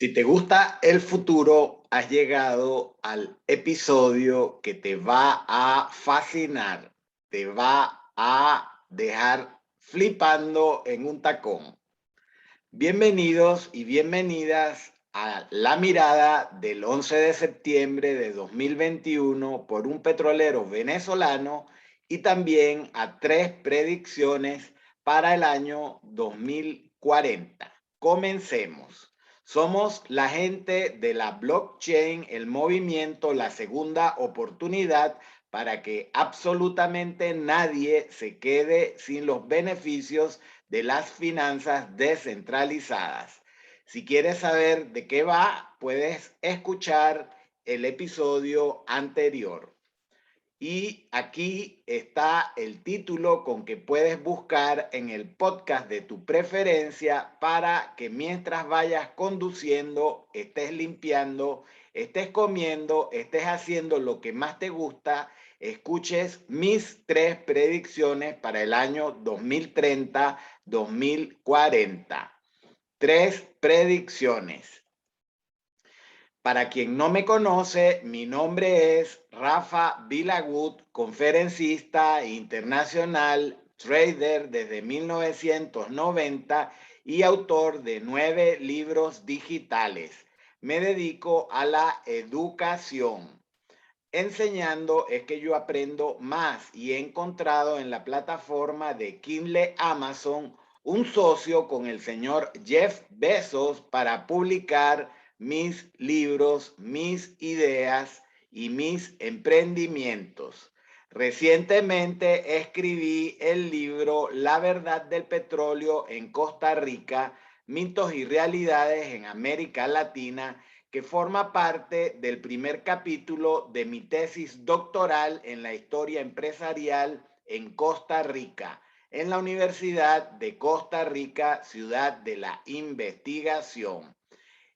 Si te gusta el futuro, has llegado al episodio que te va a fascinar, te va a dejar flipando en un tacón. Bienvenidos y bienvenidas a La Mirada del 11 de septiembre de 2021 por un petrolero venezolano y también a 3 predicciones para el año 2040. Comencemos. Somos la gente de la blockchain, el movimiento, la segunda oportunidad para que absolutamente nadie se quede sin los beneficios de las finanzas descentralizadas. Si quieres saber de qué va, puedes escuchar el episodio anterior. Y aquí está el título con que puedes buscar en el podcast de tu preferencia para que mientras vayas conduciendo, estés limpiando, estés comiendo, estés haciendo lo que más te gusta, escuches mis 3 predicciones para el año 2030-2040. 3 predicciones. Para quien no me conoce, mi nombre es Rafa Vilagut, conferencista internacional, trader desde 1990 y autor de 9 libros digitales. Me dedico a la educación. Enseñando es que yo aprendo más y he encontrado en la plataforma de Kindle Amazon un socio con el señor Jeff Bezos para publicar mis libros, mis ideas y mis emprendimientos. Recientemente escribí el libro La verdad del petróleo en Costa Rica, mitos y realidades en América Latina, que forma parte del primer capítulo de mi tesis doctoral en la historia empresarial en Costa Rica, en la Universidad de Costa Rica, Ciudad de la Investigación.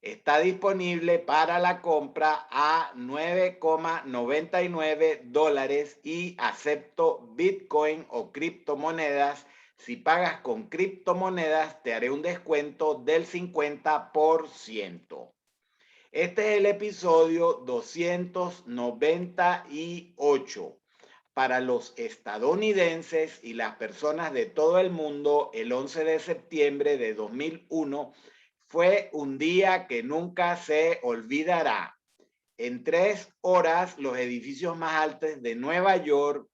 Está disponible para la compra a $9,99 y acepto Bitcoin o criptomonedas. Si pagas con criptomonedas, te haré un descuento del 50%. Este es el episodio 298. Para los estadounidenses y las personas de todo el mundo, el 11 de septiembre de 2001 fue un día que nunca se olvidará. En 3 horas, los edificios más altos de Nueva York,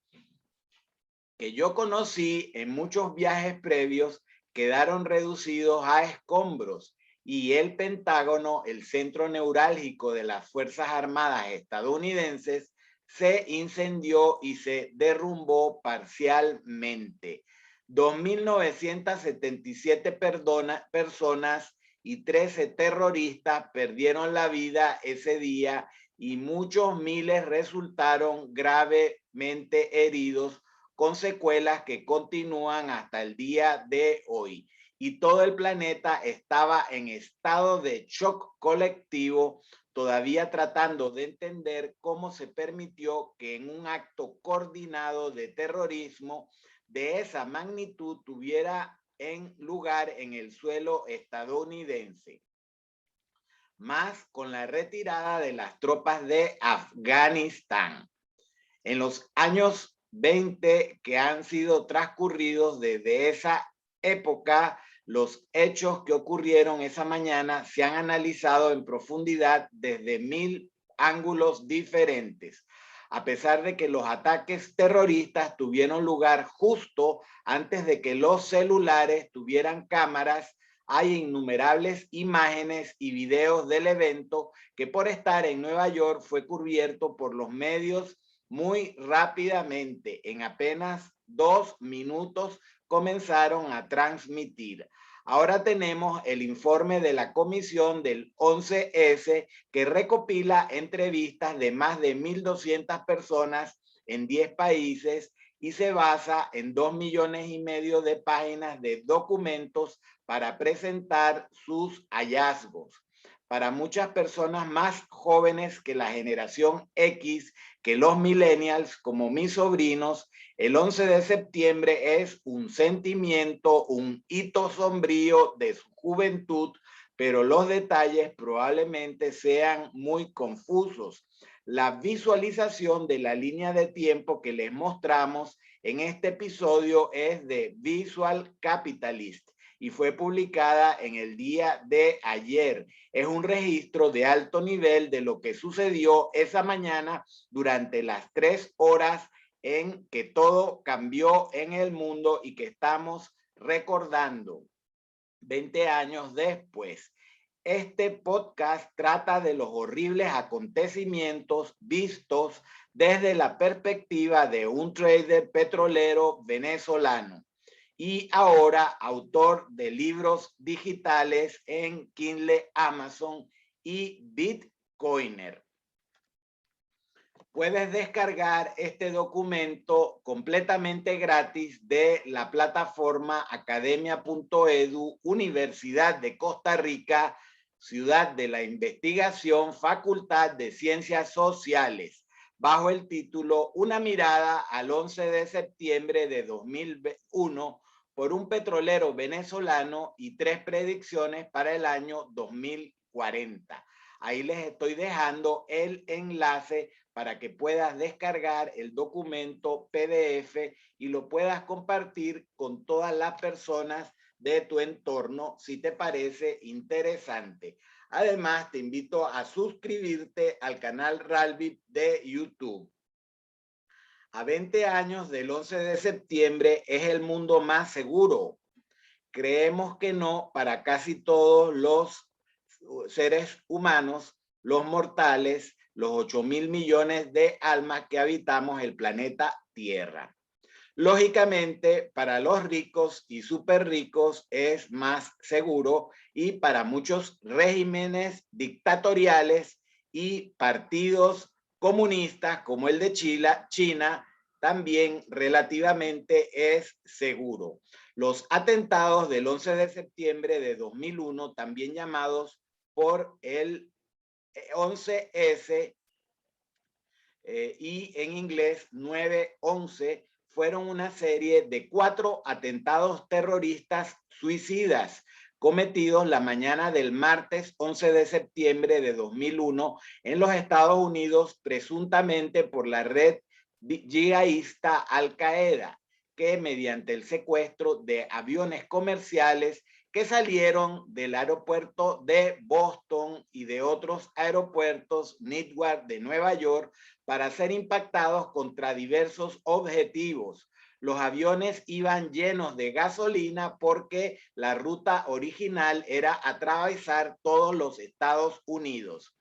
que yo conocí en muchos viajes previos, quedaron reducidos a escombros y el Pentágono, el centro neurálgico de las Fuerzas Armadas estadounidenses, se incendió y se derrumbó parcialmente. 2.977 personas y 13 terroristas perdieron la vida ese día y muchos miles resultaron gravemente heridos con secuelas que continúan hasta el día de hoy. Y todo el planeta estaba en estado de shock colectivo, todavía tratando de entender cómo se permitió que en un acto coordinado de terrorismo de esa magnitud tuviera en lugar en el suelo estadounidense. Más con la retirada de las tropas de Afganistán. En los años 20 que han sido transcurridos desde esa época, los hechos que ocurrieron esa mañana se han analizado en profundidad desde 1000 ángulos diferentes. A pesar de que los ataques terroristas tuvieron lugar justo antes de que los celulares tuvieran cámaras, hay innumerables imágenes y videos del evento que por estar en Nueva York fue cubierto por los medios muy rápidamente. En apenas 2 minutos comenzaron a transmitir. Ahora tenemos el informe de la comisión del 11S que recopila entrevistas de más de 1.200 personas en 10 países y se basa en 2,5 millones de páginas de documentos para presentar sus hallazgos. Para muchas personas más jóvenes que la generación X, que los millennials, como mis sobrinos, el 11 de septiembre es un sentimiento, un hito sombrío de su juventud, pero los detalles probablemente sean muy confusos. La visualización de la línea de tiempo que les mostramos en este episodio es de Visual Capitalist y fue publicada en el día de ayer. Es un registro de alto nivel de lo que sucedió esa mañana durante las 3 horas en que todo cambió en el mundo y que estamos recordando 20 años después. Este podcast trata de los horribles acontecimientos vistos desde la perspectiva de un trader petrolero venezolano y ahora autor de libros digitales en Kindle, Amazon y Bitcoiner. Puedes descargar este documento completamente gratis de la plataforma academia.edu, Universidad de Costa Rica, Ciudad de la Investigación, Facultad de Ciencias Sociales, bajo el título Una mirada al 11 de septiembre de 2001 por un petrolero venezolano y 3 predicciones para el año 2040. Ahí les estoy dejando el enlace para que puedas descargar el documento PDF y lo puedas compartir con todas las personas de tu entorno si te parece interesante. Además, te invito a suscribirte al canal Ralvip de YouTube. A 20 años del 11 de septiembre, ¿es el mundo más seguro? Creemos que no para casi todos los seres humanos, los mortales, los 8.000 millones de almas que habitamos el planeta Tierra. Lógicamente, para los ricos y súper ricos es más seguro y para muchos regímenes dictatoriales y partidos comunistas como el de China también relativamente es seguro. Los atentados del 11 de septiembre de 2001, también llamados por el 11S y en inglés 9/11, fueron una serie de 4 atentados terroristas suicidas cometidos la mañana del martes 11 de septiembre de 2001 en los Estados Unidos, presuntamente por la red yihadista Al-Qaeda, que mediante el secuestro de aviones comerciales que salieron del aeropuerto de Boston y de otros aeropuertos Newark de Nueva York para ser impactados contra diversos objetivos. Los aviones iban llenos de gasolina porque la ruta original era atravesar todos los Estados Unidos.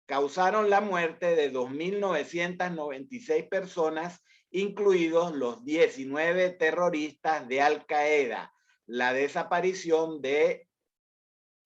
Causaron la muerte de 2.996 personas, incluidos los 19 terroristas de Al-Qaeda, la desaparición de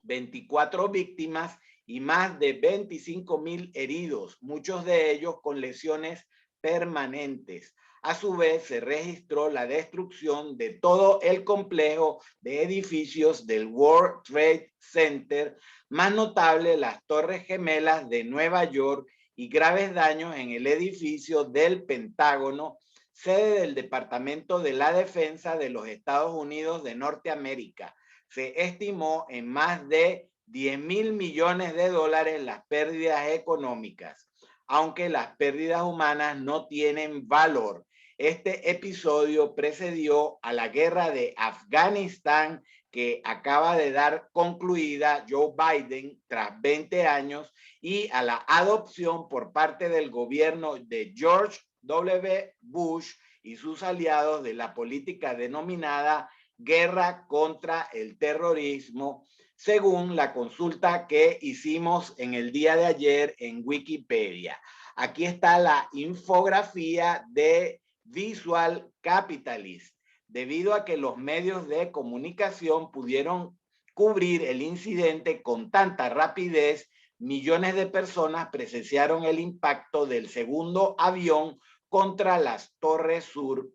24 víctimas y más de 25.000 heridos, muchos de ellos con lesiones permanentes. A su vez, se registró la destrucción de todo el complejo de edificios del World Trade Center, más notable las Torres Gemelas de Nueva York y graves daños en el edificio del Pentágono, sede del Departamento de la Defensa de los Estados Unidos de Norteamérica. Se estimó en más de 10.000 millones de dólares las pérdidas económicas, aunque las pérdidas humanas no tienen valor. Este episodio precedió a la guerra de Afganistán que acaba de dar concluida Joe Biden tras 20 años y a la adopción por parte del gobierno de George W. Bush y sus aliados de la política denominada guerra contra el terrorismo, según la consulta que hicimos en el día de ayer en Wikipedia. Aquí está la infografía de Visual Capitalist. Debido a que los medios de comunicación pudieron cubrir el incidente con tanta rapidez, millones de personas presenciaron el impacto del segundo avión contra las Torres Sur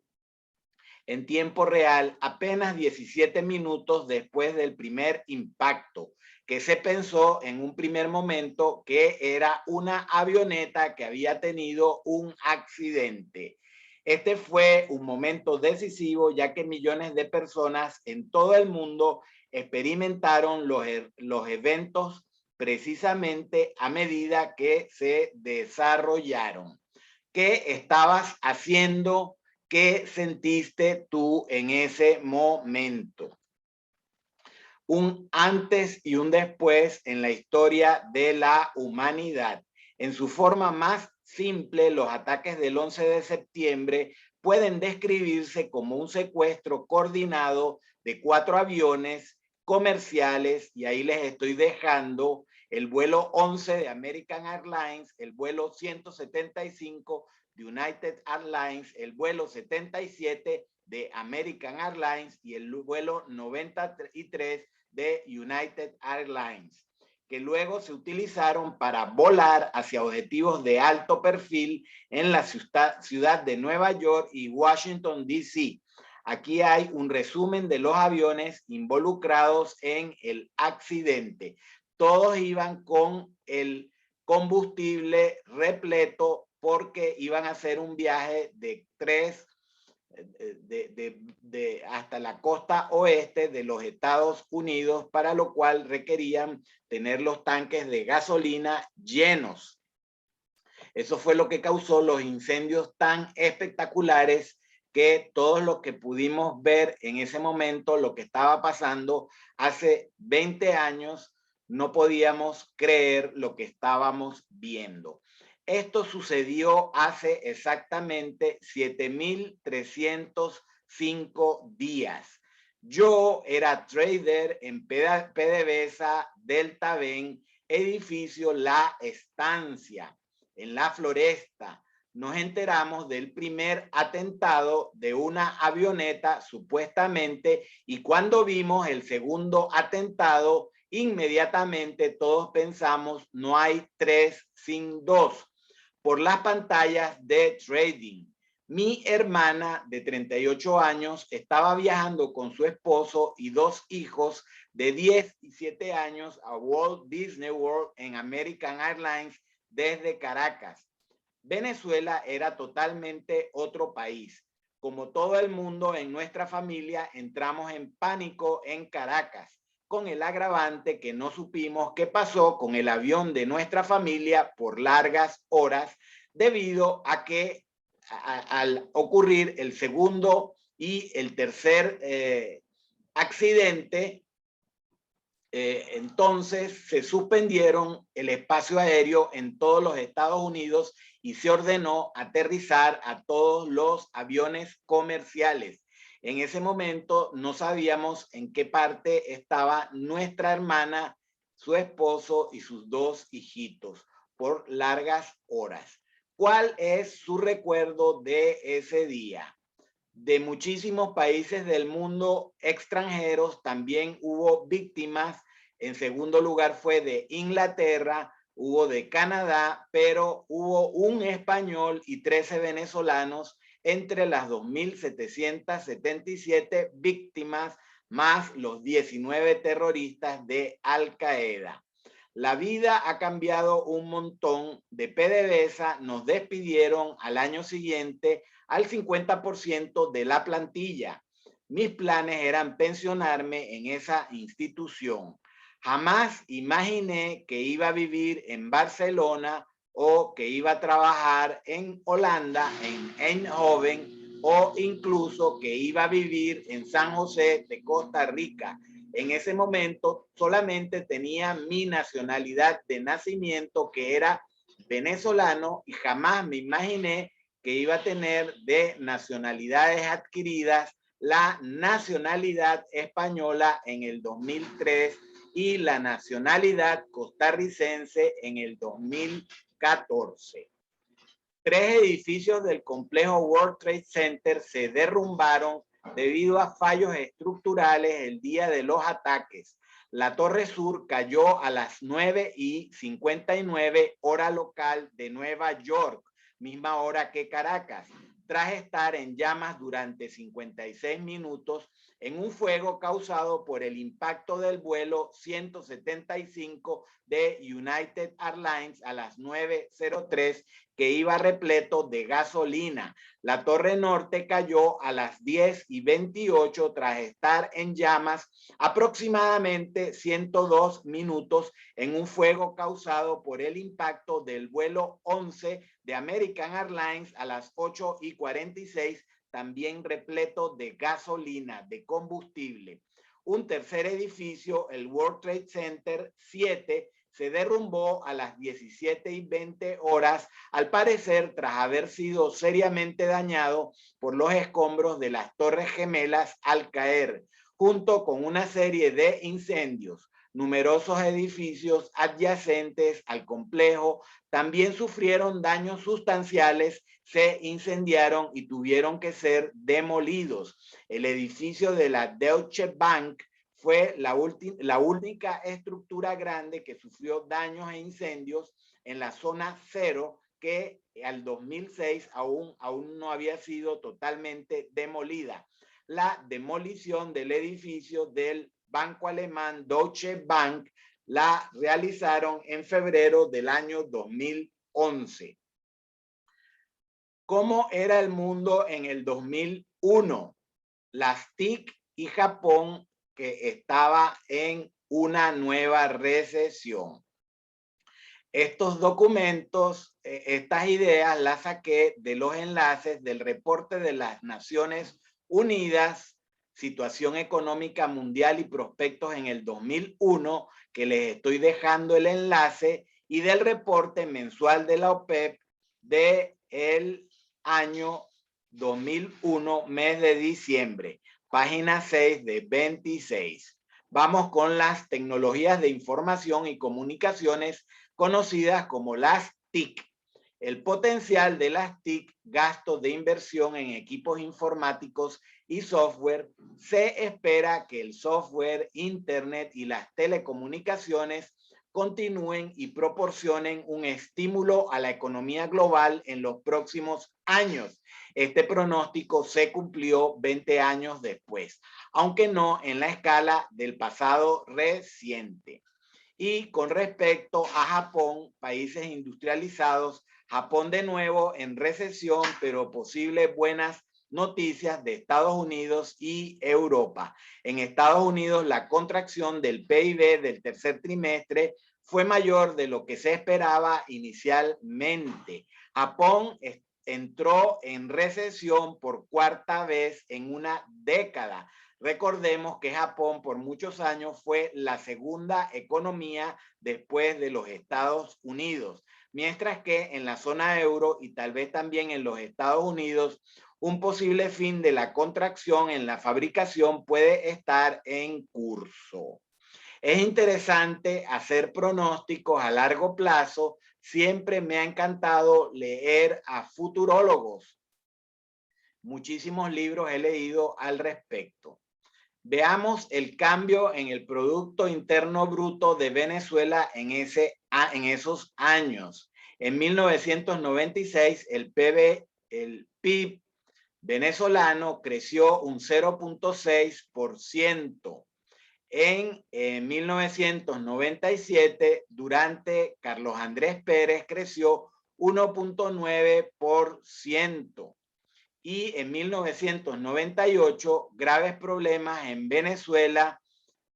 en tiempo real apenas 17 minutos después del primer impacto, que se pensó en un primer momento que era una avioneta que había tenido un accidente. Este fue un momento decisivo, ya que millones de personas en todo el mundo experimentaron los eventos precisamente a medida que se desarrollaron. ¿Qué estabas haciendo? ¿Qué sentiste tú en ese momento? Un antes y un después en la historia de la humanidad. En su forma más simple, los ataques del 11 de septiembre pueden describirse como un secuestro coordinado de 4 aviones comerciales, y ahí les estoy dejando el vuelo 11 de American Airlines, el vuelo 175 de United Airlines, el vuelo 77 de American Airlines y el vuelo 93 de United Airlines, que luego se utilizaron para volar hacia objetivos de alto perfil en la ciudad de Nueva York y Washington, D.C. Aquí hay un resumen de los aviones involucrados en el accidente. Todos iban con el combustible repleto porque iban a hacer un viaje de hasta la costa oeste de los Estados Unidos, para lo cual requerían tener los tanques de gasolina llenos. Eso fue lo que causó los incendios tan espectaculares que todos los que pudimos ver en ese momento lo que estaba pasando hace 20 años, no podíamos creer lo que estábamos viendo. Esto sucedió hace exactamente 7,305 días. Yo era trader en PDVSA Delta Ven, edificio La Estancia, en la Floresta. Nos enteramos del primer atentado de una avioneta, supuestamente, y cuando vimos el segundo atentado, inmediatamente todos pensamos, no hay 3 sin 2, por las pantallas de trading. Mi hermana de 38 años estaba viajando con su esposo y 2 hijos de 10 y 7 años a Walt Disney World en American Airlines desde Caracas. Venezuela era totalmente otro país. Como todo el mundo en nuestra familia, entramos en pánico en Caracas, con el agravante que no supimos qué pasó con el avión de nuestra familia por largas horas, debido a que al ocurrir el segundo y el tercer accidente, entonces se suspendieron el espacio aéreo en todos los Estados Unidos y se ordenó aterrizar a todos los aviones comerciales. En ese momento no sabíamos en qué parte estaba nuestra hermana, su esposo y sus 2 hijitos por largas horas. ¿Cuál es su recuerdo de ese día? De muchísimos países del mundo extranjeros también hubo víctimas. En segundo lugar fue de Inglaterra, hubo de Canadá, pero hubo un español y 13 venezolanos entre las 2,777 víctimas, más los 19 terroristas de Al Qaeda. La vida ha cambiado un montón. De PDVSA nos despidieron al año siguiente al 50% de la plantilla. Mis planes eran pensionarme en esa institución. Jamás imaginé que iba a vivir en Barcelona o que iba a trabajar en Holanda, en Eindhoven, o incluso que iba a vivir en San José de Costa Rica. En ese momento solamente tenía mi nacionalidad de nacimiento, que era venezolano, y jamás me imaginé que iba a tener de nacionalidades adquiridas la nacionalidad española en el 2003 y la nacionalidad costarricense en el 2014. 3 edificios del complejo World Trade Center se derrumbaron debido a fallos estructurales el día de los ataques. La Torre Sur cayó a las 9:59 hora local de Nueva York, misma hora que Caracas, tras estar en llamas durante 56 minutos en un fuego causado por el impacto del vuelo 175 de United Airlines a las 9:03 que iba repleto de gasolina. La torre norte cayó a las 10:28 tras estar en llamas aproximadamente 102 minutos en un fuego causado por el impacto del vuelo 11 de American Airlines a las 8:46, también repleto de gasolina, de combustible. Un tercer edificio, el World Trade Center 7, se derrumbó a las 17:20 horas, al parecer tras haber sido seriamente dañado por los escombros de las Torres Gemelas al caer, junto con una serie de incendios. Numerosos edificios adyacentes al complejo también sufrieron daños sustanciales, se incendiaron y tuvieron que ser demolidos. El edificio de la Deutsche Bank fue la única estructura grande que sufrió daños e incendios en la zona cero, que al 2006 aún no había sido totalmente demolida. La demolición del edificio del banco alemán Deutsche Bank la realizaron en febrero del año 2011. ¿Cómo era el mundo en el 2001? Las TIC y Japón, que estaba en una nueva recesión. Estos documentos, estas ideas las saqué de los enlaces del reporte de las Naciones Unidas, Situación Económica Mundial y Prospectos en el 2001, que les estoy dejando el enlace, y del reporte mensual de la OPEP del año 2001, mes de diciembre, página 6 de 26. Vamos con las tecnologías de información y comunicaciones conocidas como las TIC. El potencial de las TIC, gastos de inversión en equipos informáticos y software. Se espera que el software, internet y las telecomunicaciones continúen y proporcionen un estímulo a la economía global en los próximos años. Este pronóstico se cumplió 20 años después, aunque no en la escala del pasado reciente. Y con respecto a Japón, países industrializados, Japón de nuevo en recesión, pero posibles buenas noticias de Estados Unidos y Europa. En Estados Unidos, la contracción del PIB del tercer trimestre fue mayor de lo que se esperaba inicialmente. Japón entró en recesión por cuarta vez en una década. Recordemos que Japón por muchos años fue la segunda economía después de los Estados Unidos, mientras que en la zona euro y tal vez también en los Estados Unidos, un posible fin de la contracción en la fabricación puede estar en curso. Es interesante hacer pronósticos a largo plazo. Siempre me ha encantado leer a futurólogos. Muchísimos libros he leído al respecto. Veamos el cambio en el Producto Interno Bruto de Venezuela en esos años. En 1996, el PIB venezolano creció un 0.6%. En 1997, durante Carlos Andrés Pérez, creció 1.9%. Y en 1998, graves problemas en Venezuela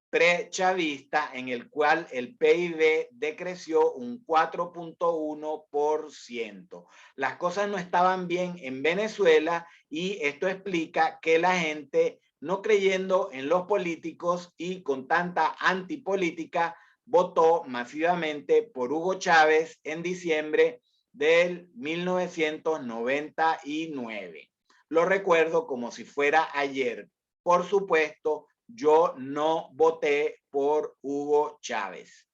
pre-chavista, en el cual el PIB decreció un 4.1%. Las cosas no estaban bien en Venezuela y esto explica que la gente, no creyendo en los políticos y con tanta antipolítica, votó masivamente por Hugo Chávez en diciembre del 1999. Lo recuerdo como si fuera ayer. Por supuesto, yo no voté por Hugo Chávez.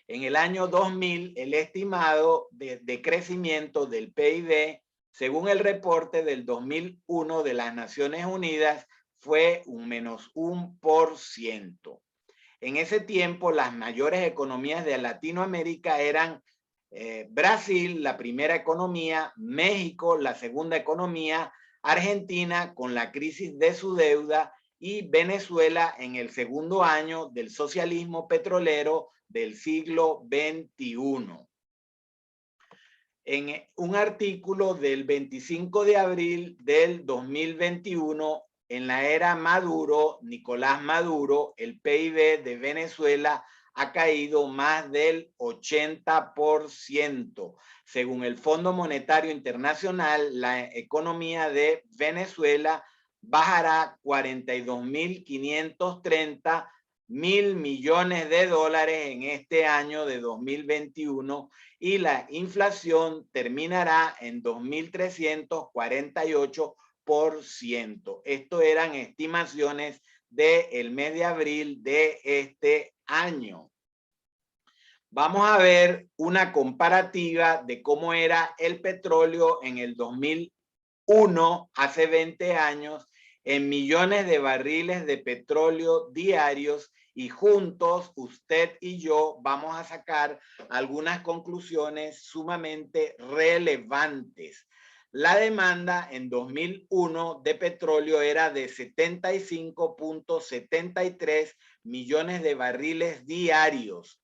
En el año 2000, el estimado de crecimiento del PIB, según el reporte del 2001 de las Naciones Unidas, fue un -1%. En ese tiempo, las mayores economías de Latinoamérica eran Brasil, la primera economía; México, la segunda economía; Argentina, con la crisis de su deuda; y Venezuela en el segundo año del socialismo petrolero del siglo XXI. En un artículo del 25 de abril del 2021, en la era Maduro, Nicolás Maduro, el PIB de Venezuela ha caído más del 80%. Según el Fondo Monetario Internacional, la economía de Venezuela bajará 42.530 mil millones de dólares en este año de 2021 y la inflación terminará en 2.348%. Esto eran estimaciones del mes de abril de este año. Vamos a ver una comparativa de cómo era el petróleo en el 2001, hace 20 años, en millones de barriles de petróleo diarios, y juntos usted y yo vamos a sacar algunas conclusiones sumamente relevantes. La demanda en 2001 de petróleo era de 75.73 millones de barriles diarios.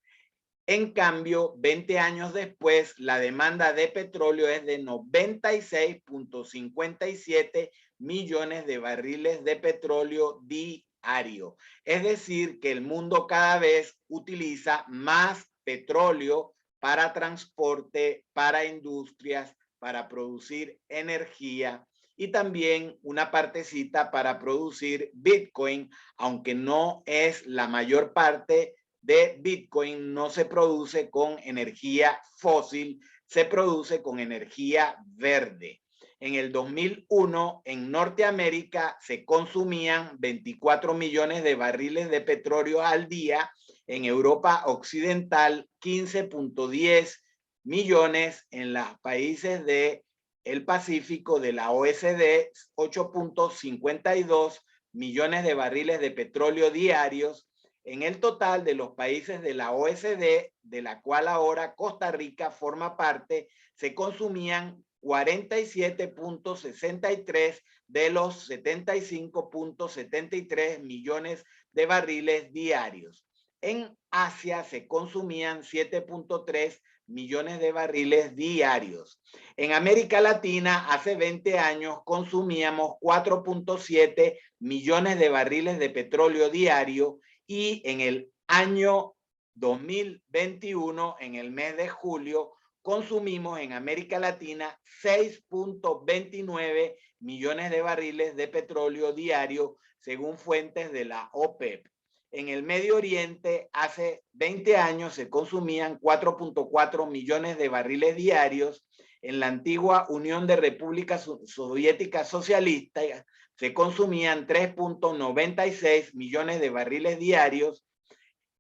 En cambio, 20 años después, la demanda de petróleo es de 96.57 millones de barriles de petróleo diario. Es decir, que el mundo cada vez utiliza más petróleo para transporte, para industrias, para producir energía y también una partecita para producir Bitcoin, aunque no es la mayor parte de Bitcoin, no se produce con energía fósil, se produce con energía verde. En el 2001, en Norteamérica, se consumían 24 millones de barriles de petróleo al día. En Europa Occidental, 15.10 millones. En los países del Pacífico de la OECD, 8.52 millones de barriles de petróleo diarios. En el total de los países de la OECD, de la cual ahora Costa Rica forma parte, se consumían 47.63 de los 75.73 millones de barriles diarios. En Asia se consumían 7.3 millones de barriles diarios. En América Latina, hace 20 años, consumíamos 4.7 millones de barriles de petróleo diario, y en el año 2021, en el mes de julio, consumimos en América Latina 6.29 millones de barriles de petróleo diario, según fuentes de la OPEP. En el Medio Oriente, hace 20 años se consumían 4.4 millones de barriles diarios. En la antigua Unión de Repúblicas Soviéticas Socialistas se consumían 3.96 millones de barriles diarios.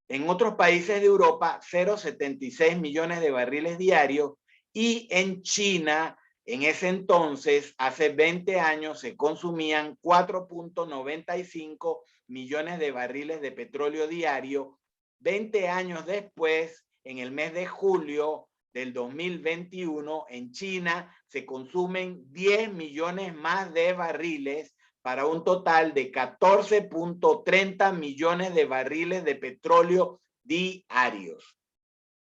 En otros países de Europa, 0.76 millones de barriles diarios. Y en China, en ese entonces, hace 20 años, se consumían 4.95 millones de barriles de petróleo diario. 20 años después, en el mes de julio del 2021, en China se consumen 10 millones más de barriles, para un total de 14.30 millones de barriles de petróleo diarios.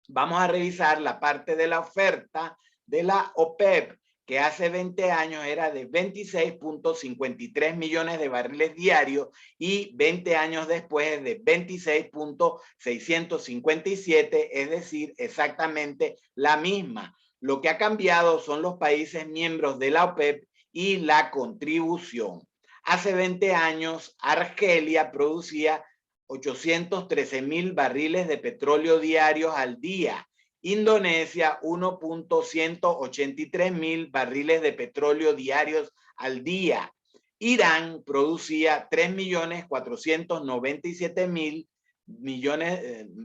Vamos a revisar la parte de la oferta de la OPEP, que hace 20 años era de 26.53 millones de barriles diarios y 20 años después es de 26.657, es decir, exactamente la misma. Lo que ha cambiado son los países miembros de la OPEP y la contribución. Hace 20 años, Argelia producía 813.000 barriles de petróleo diarios al día. Indonesia, 1.183 mil barriles de petróleo diarios al día. Irán producía 3.497.000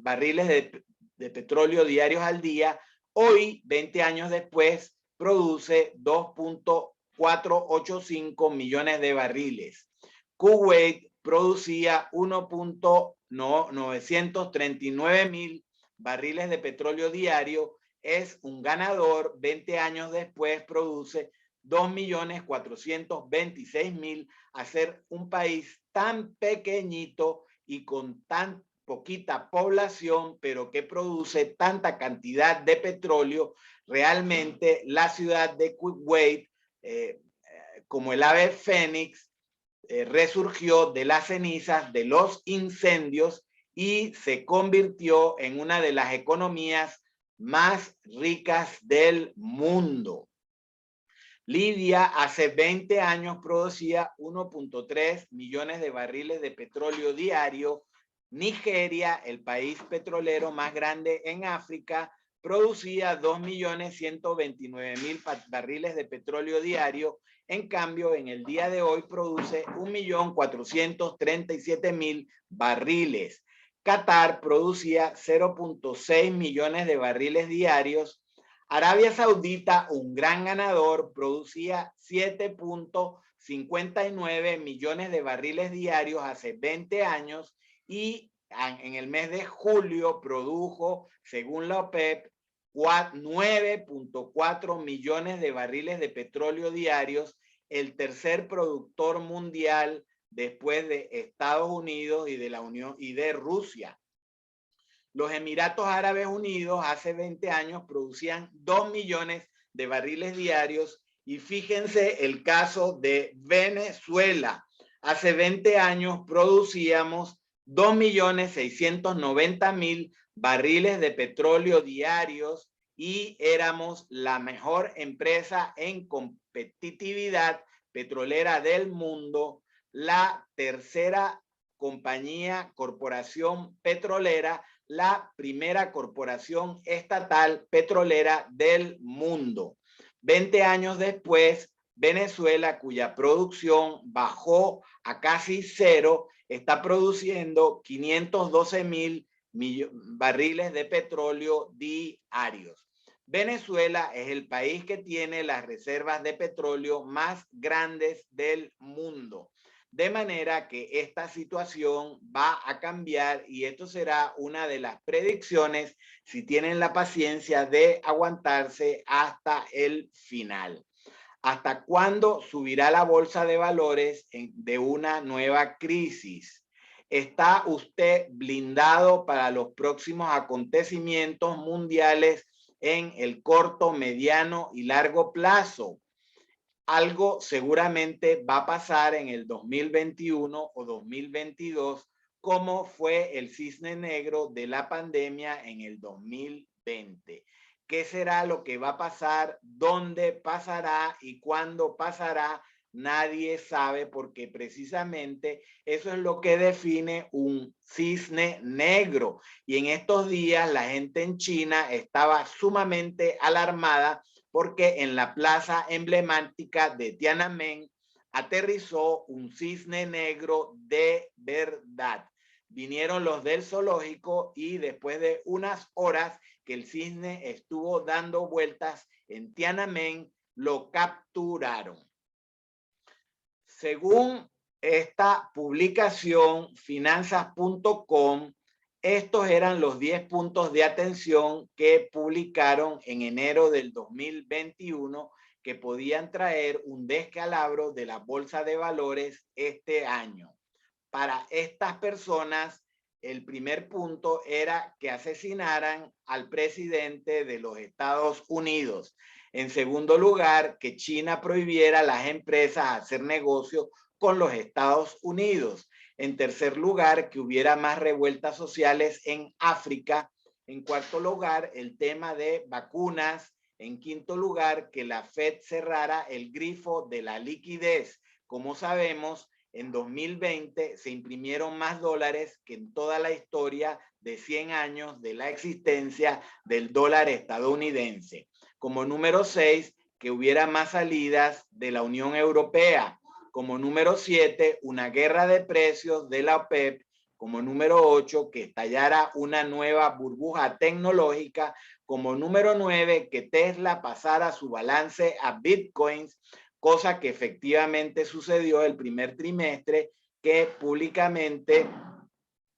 barriles de petróleo diarios al día. Hoy, 20 años después, produce 2.485 millones de barriles. Kuwait producía 1.939 mil barriles de petróleo diario, es un ganador. 20 años después produce 2.426.000, a ser un país tan pequeñito y con tan poquita población, pero que produce tanta cantidad de petróleo, realmente la ciudad de Kuwait, como el ave fénix, resurgió de las cenizas de los incendios y se convirtió en una de las economías más ricas del mundo. Libia hace 20 años producía 1.3 millones de barriles de petróleo diario. Nigeria, el país petrolero más grande en África, producía 2.129.000 barriles de petróleo diario. En cambio, en el día de hoy produce 1.437.000 barriles. Qatar producía 0.6 millones de barriles diarios. Arabia Saudita, un gran ganador, producía 7.59 millones de barriles diarios hace 20 años y en el mes de julio produjo, según la OPEP, 9.4 millones de barriles de petróleo diarios, el tercer productor mundial después de Estados Unidos y de la Unión y de Rusia. Los Emiratos Árabes Unidos hace 20 años producían 2 millones de barriles diarios y fíjense el caso de Venezuela. Hace 20 años producíamos 2.690.000 barriles de petróleo diarios y éramos la mejor empresa en competitividad petrolera del mundo, la tercera corporación petrolera, la primera corporación estatal petrolera del mundo. 20 años después, Venezuela, cuya producción bajó a casi cero, está produciendo 512.000 barriles de petróleo diarios. Venezuela es el país que tiene las reservas de petróleo más grandes del mundo. De manera que esta situación va a cambiar y esto será una de las predicciones si tienen la paciencia de aguantarse hasta el final. ¿Hasta cuándo subirá la bolsa de valores de una nueva crisis? ¿Está usted blindado para los próximos acontecimientos mundiales en el corto, mediano y largo plazo? Algo seguramente va a pasar en el 2021 o 2022, como fue el cisne negro de la pandemia en el 2020. ¿Qué será lo que va a pasar? ¿Dónde pasará? ¿Y cuándo pasará? Nadie sabe, porque precisamente eso es lo que define un cisne negro. Y en estos días la gente en China estaba sumamente alarmada porque en la plaza emblemática de Tiananmen aterrizó un cisne negro de verdad. Vinieron los del zoológico y después de unas horas que el cisne estuvo dando vueltas en Tiananmen, lo capturaron. Según esta publicación, finanzas.com, estos eran los 10 puntos de atención que publicaron en enero del 2021 que podían traer un descalabro de la bolsa de valores este año. Para estas personas, el primer punto era que asesinaran al presidente de los Estados Unidos. En segundo lugar, que China prohibiera a las empresas hacer negocio con los Estados Unidos. En tercer lugar, que hubiera más revueltas sociales en África. En cuarto lugar, el tema de vacunas. En quinto lugar, que la Fed cerrara el grifo de la liquidez. Como sabemos, en 2020 se imprimieron más dólares que en toda la historia de 100 años de la existencia del dólar estadounidense. Como número 6, que hubiera más salidas de la Unión Europea. Como número 7, una guerra de precios de la OPEP. Como número 8, que estallara una nueva burbuja tecnológica. Como número 9, que Tesla pasara su balance a Bitcoins, cosa que efectivamente sucedió el primer trimestre, que públicamente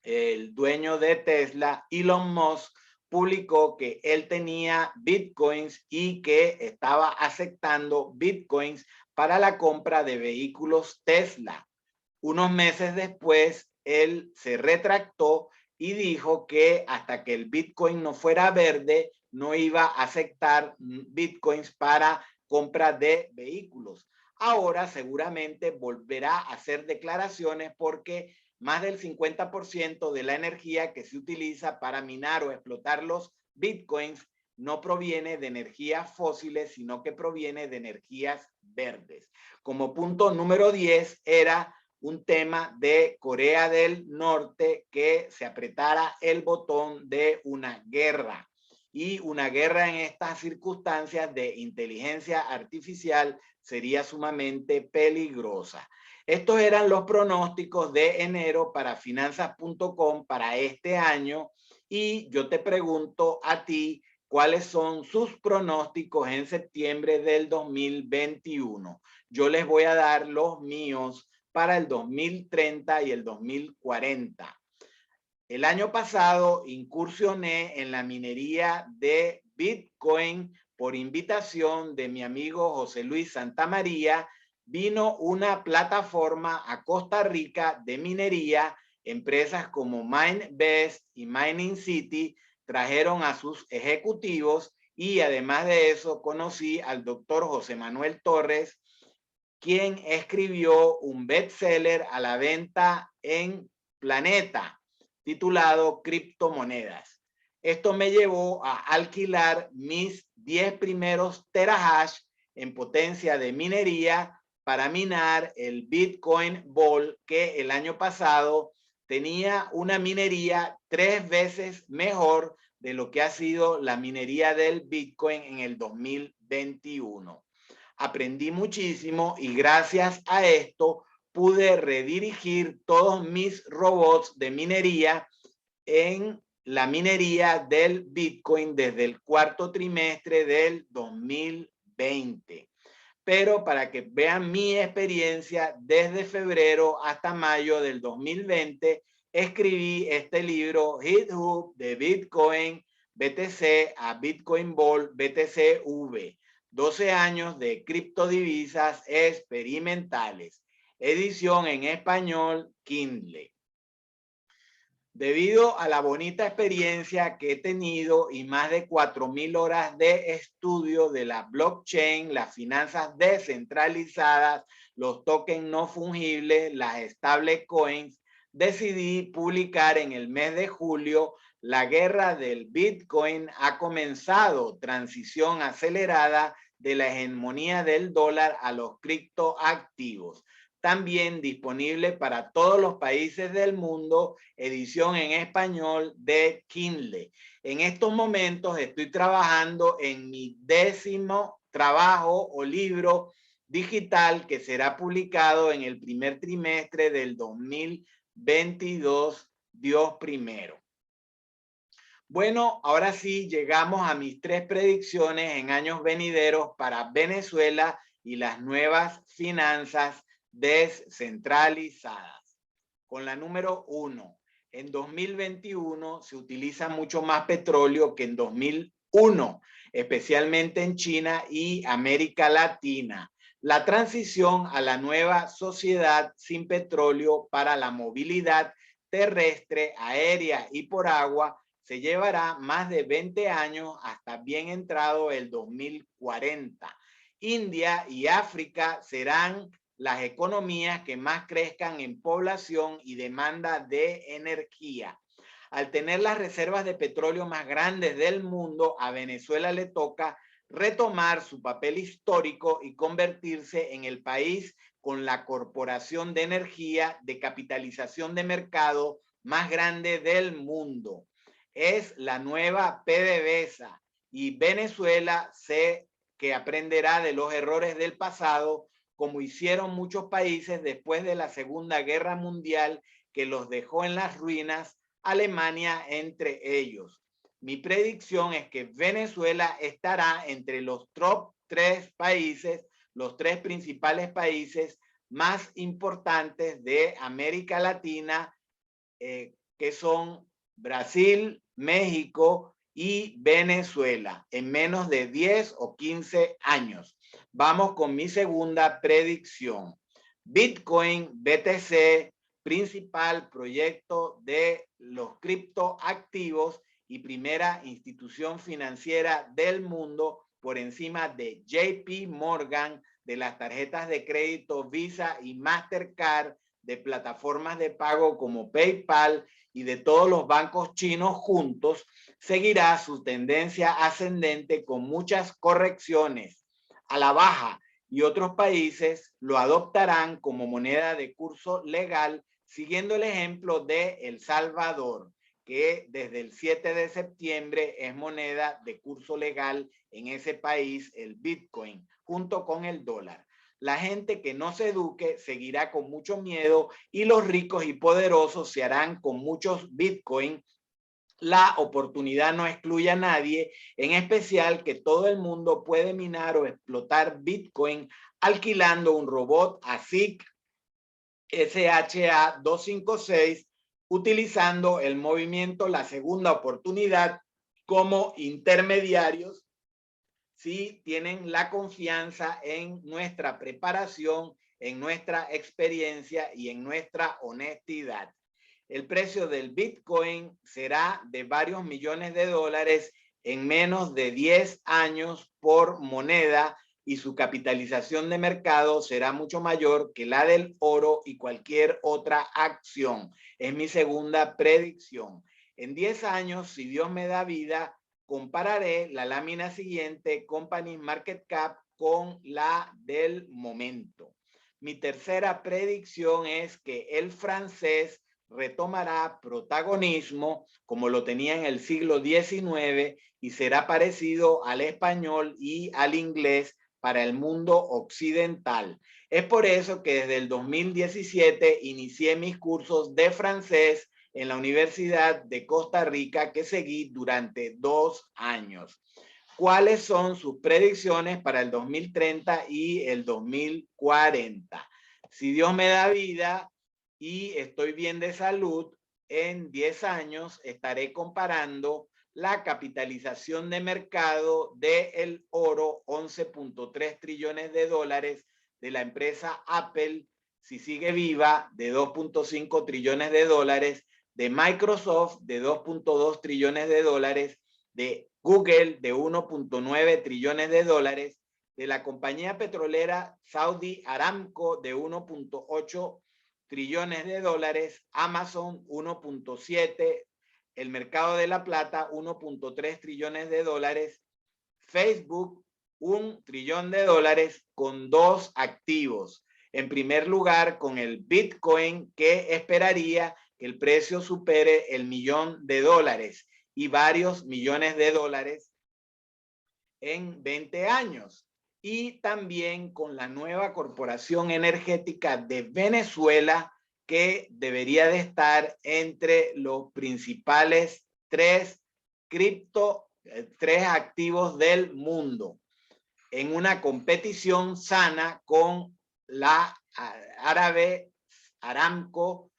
el dueño de Tesla, Elon Musk, publicó que él tenía Bitcoins y que estaba aceptando Bitcoins para la compra de vehículos Tesla. Unos meses después, él se retractó y dijo que hasta que el Bitcoin no fuera verde, no iba a aceptar Bitcoins para compra de vehículos. Ahora seguramente volverá a hacer declaraciones porque más del 50% de la energía que se utiliza para minar o explotar los Bitcoins no proviene de energías fósiles, sino que proviene de energías verdes. Como punto número 10 era un tema de Corea del Norte que se apretara el botón de una guerra. Y una guerra en estas circunstancias de inteligencia artificial sería sumamente peligrosa. Estos eran los pronósticos de enero para finanzas.com para este año y yo te pregunto a ti cuáles son sus pronósticos en septiembre del 2021. Yo les voy a dar los míos para el 2030 y el 2040. El año pasado incursioné en la minería de Bitcoin por invitación de mi amigo José Luis Santamaría. Vino una plataforma a Costa Rica de minería. Empresas como MineBest y Mining City trajeron a sus ejecutivos y además de eso conocí al doctor José Manuel Torres, quien escribió un bestseller a la venta en Planeta titulado Criptomonedas. Esto me llevó a alquilar mis 10 primeros terahash en potencia de minería para minar el Bitcoin Ball, que el año pasado tenía una minería 3 veces mejor de lo que ha sido la minería del Bitcoin en el 2021. Aprendí muchísimo y gracias a esto pude redirigir todos mis robots de minería en la minería del Bitcoin desde el cuarto trimestre del 2020. Pero para que vean mi experiencia, desde febrero hasta mayo del 2020, escribí este libro, GitHub de Bitcoin BTC a Bitcoin Ball BTC-V. 12 años de criptodivisas experimentales. Edición en español, Kindle. Debido a la bonita experiencia que he tenido y más de 4,000 horas de estudio de la blockchain, las finanzas descentralizadas, los tokens no fungibles, las stablecoins, decidí publicar en el mes de julio La guerra del Bitcoin ha comenzado, transición acelerada de la hegemonía del dólar a los criptoactivos. También disponible para todos los países del mundo, edición en español de Kindle. En estos momentos estoy trabajando en mi 10º trabajo o libro digital que será publicado en el primer trimestre del 2022, Dios primero. Bueno, ahora sí llegamos a mis 3 predicciones en años venideros para Venezuela y las nuevas finanzas descentralizadas. Con la número 1, en 2021 se utiliza mucho más petróleo que en 2001, especialmente en China y América Latina. La transición a la nueva sociedad sin petróleo para la movilidad terrestre, aérea y por agua se llevará más de 20 años hasta bien entrado el 2040. India y África serán las economías que más crezcan en población y demanda de energía. Al tener las reservas de petróleo más grandes del mundo, a Venezuela le toca retomar su papel histórico y convertirse en el país con la corporación de energía de capitalización de mercado más grande del mundo. Es la nueva PDVSA y Venezuela que aprenderá de los errores del pasado, como hicieron muchos países después de la Segunda Guerra Mundial, que los dejó en las ruinas, Alemania entre ellos. Mi predicción es que Venezuela estará entre los top 3 países, los 3 principales países más importantes de América Latina, que son Brasil, México y Venezuela, en menos de 10 o 15 años. Vamos con mi segunda predicción. Bitcoin, BTC, principal proyecto de los criptoactivos y primera institución financiera del mundo por encima de JP Morgan, de las tarjetas de crédito Visa y Mastercard, de plataformas de pago como PayPal y de todos los bancos chinos juntos, seguirá su tendencia ascendente con muchas correcciones a la baja, y otros países lo adoptarán como moneda de curso legal, siguiendo el ejemplo de El Salvador, que desde el 7 de septiembre es moneda de curso legal en ese país, el Bitcoin, junto con el dólar. La gente que no se eduque seguirá con mucho miedo y los ricos y poderosos se harán con muchos Bitcoin. La oportunidad no excluye a nadie, en especial que todo el mundo puede minar o explotar Bitcoin alquilando un robot ASIC SHA-256, utilizando el movimiento La Segunda Oportunidad como intermediarios, si tienen la confianza en nuestra preparación, en nuestra experiencia y en nuestra honestidad. El precio del Bitcoin será de varios millones de dólares en menos de 10 años por moneda, y su capitalización de mercado será mucho mayor que la del oro y cualquier otra acción. Es mi segunda predicción. En 10 años, si Dios me da vida, compararé la lámina siguiente, Company Market Cap, con la del momento. Mi tercera predicción es que el francés retomará protagonismo como lo tenía en el siglo XIX y será parecido al español y al inglés para el mundo occidental. Es por eso que desde el 2017 inicié mis cursos de francés en la Universidad de Costa Rica, que seguí durante 2 años. ¿Cuáles son sus predicciones para el 2030 y el 2040? Si Dios me da vida y estoy bien de salud, en 10 años estaré comparando la capitalización de mercado del oro, 11.3 trillones de dólares, de la empresa Apple, si sigue viva, de 2.5 trillones de dólares, de Microsoft, de 2.2 trillones de dólares, de Google, de 1.9 trillones de dólares, de la compañía petrolera Saudi Aramco, de 1.8 trillones de dólares, Amazon 1.7, el mercado de la plata 1.3 trillones de dólares, Facebook 1 trillón de dólares con 2 activos. En primer lugar, con el Bitcoin, que esperaría que el precio supere el $1.000.000 y varios millones de dólares en 20 años. Y también con la nueva corporación energética de Venezuela, que debería de estar entre los principales tres activos del mundo, en una competición sana con la árabe Aramco,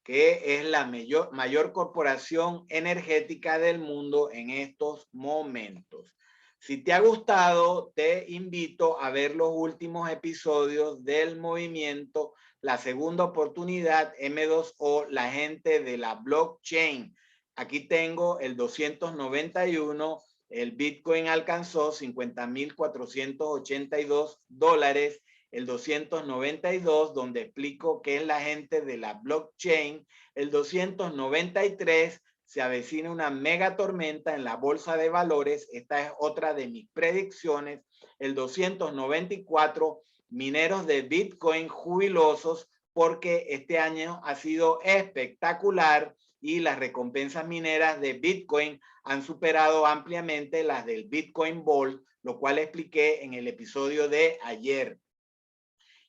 que es la mayor corporación energética del mundo en estos momentos. Si te ha gustado, te invito a ver los últimos episodios del movimiento La Segunda Oportunidad M2O, la gente de la blockchain. Aquí tengo el 291, el Bitcoin alcanzó $50.482, el 292, donde explico qué es la gente de la blockchain, el 293, se avecina una mega tormenta en la bolsa de valores, esta es otra de mis predicciones, el 294, mineros de Bitcoin jubilosos porque este año ha sido espectacular y las recompensas mineras de Bitcoin han superado ampliamente las del Bitcoin Vault, lo cual expliqué en el episodio de ayer.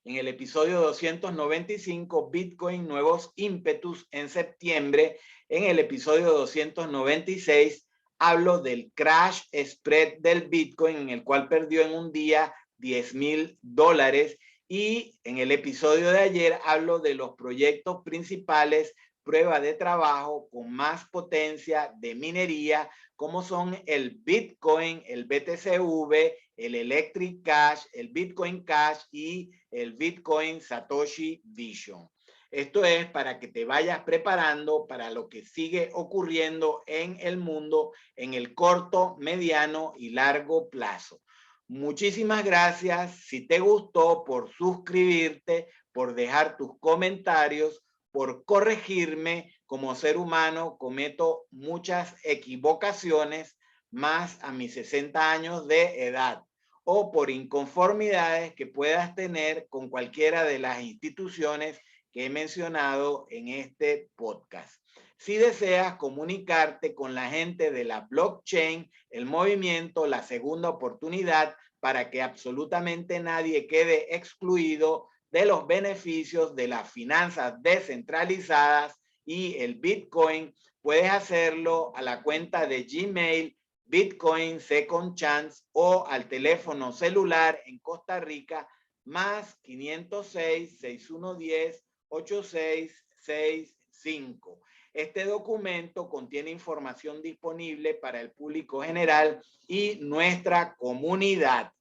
En el episodio 295, Bitcoin, nuevos ímpetus en septiembre. En el episodio 296, hablo del crash spread del Bitcoin, en el cual perdió en un día $10.000. Y en el episodio de ayer hablo de los proyectos principales, prueba de trabajo con más potencia de minería, como son el Bitcoin, el BTCV, el Electric Cash, el Bitcoin Cash y el Bitcoin Satoshi Vision. Esto es para que te vayas preparando para lo que sigue ocurriendo en el mundo en el corto, mediano y largo plazo. Muchísimas gracias. Si te gustó, por suscribirte, por dejar tus comentarios, por corregirme. Como ser humano cometo muchas equivocaciones más a mis 60 años de edad, o por inconformidades que puedas tener con cualquiera de las instituciones que he mencionado en este podcast. Si deseas comunicarte con la gente de la blockchain, el movimiento, la segunda oportunidad, para que absolutamente nadie quede excluido de los beneficios de las finanzas descentralizadas y el Bitcoin, puedes hacerlo a la cuenta de Gmail Bitcoin Second Chance o al teléfono celular en Costa Rica más 506-6110-8665. Este documento contiene información disponible para el público general y nuestra comunidad.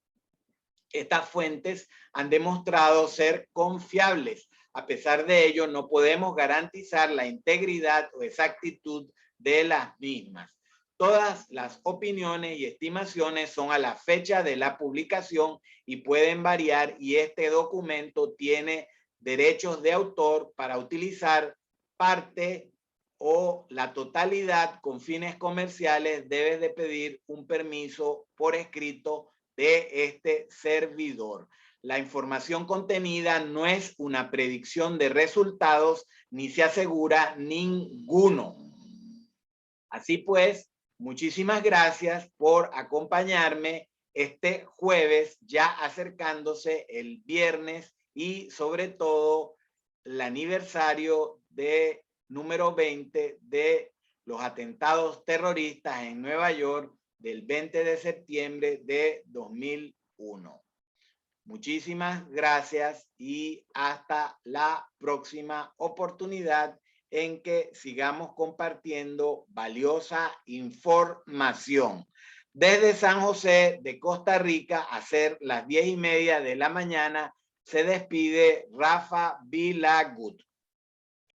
Estas fuentes han demostrado ser confiables. A pesar de ello, no podemos garantizar la integridad o exactitud de las mismas. Todas las opiniones y estimaciones son a la fecha de la publicación y pueden variar, y este documento tiene derechos de autor para utilizar parte o la totalidad con fines comerciales. Debes de pedir un permiso por escrito de este servidor. La información contenida no es una predicción de resultados ni se asegura ninguno. Así pues, muchísimas gracias por acompañarme este jueves, ya acercándose el viernes y sobre todo el aniversario de número 20 de los atentados terroristas en Nueva York del 20 de septiembre de 2001. Muchísimas gracias y hasta la próxima oportunidad en que sigamos compartiendo valiosa información. Desde San José de Costa Rica, a ser las 10:30 de la mañana, se despide Rafa Vilagut.